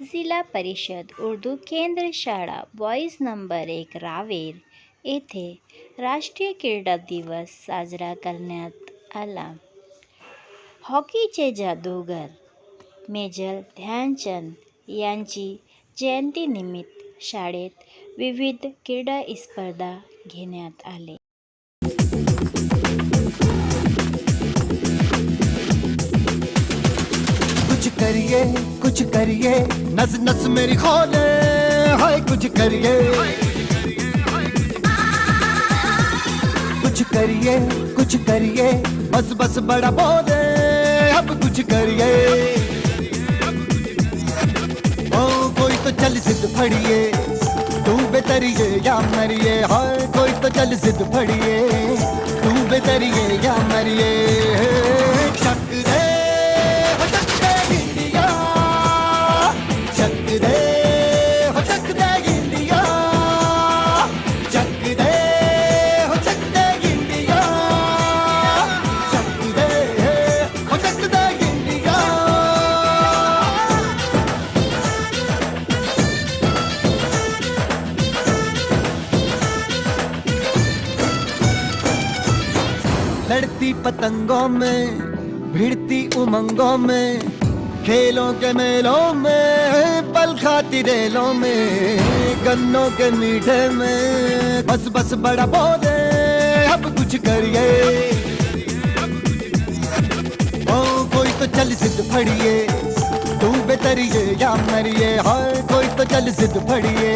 जिल्हा परिषद उर्दू केंद्र शाळा बॉईज नंबर 1 रावेर येथे राष्ट्रीय क्रीडा दिवस साजरा करण्यात आला. हॉकीचे जादूगार मेजर ध्यानचंद यांची जयंतीनिमित्त शाळेत विविध क्रीडा स्पर्धा घेण्यात आले. कुछ करिए नस नस मेरी खोले, हाय कुछ करिए कुछ करिए बस बस बड़ा बोले, अब कुछ करिए। ओ कोई तो चल सिद्ध फड़िए, तू बेतरिए या मरिए, हाय कोई तो चल सिद्ध फड़िए, तू बेतरिए या मरिए। शक दे लड़ती पतंगों में, भिड़ती उमंगों में, खेलों के मेलों में, पल खाती रेलों में, गन्नों के मीठे में, बस बस बड़ा बोले, अब कुछ करिए। ओ कोई तो चल सिद्ध फड़िए, तू बेतरिए या मरिए, हाय कोई तो चल सिद्ध फड़िए,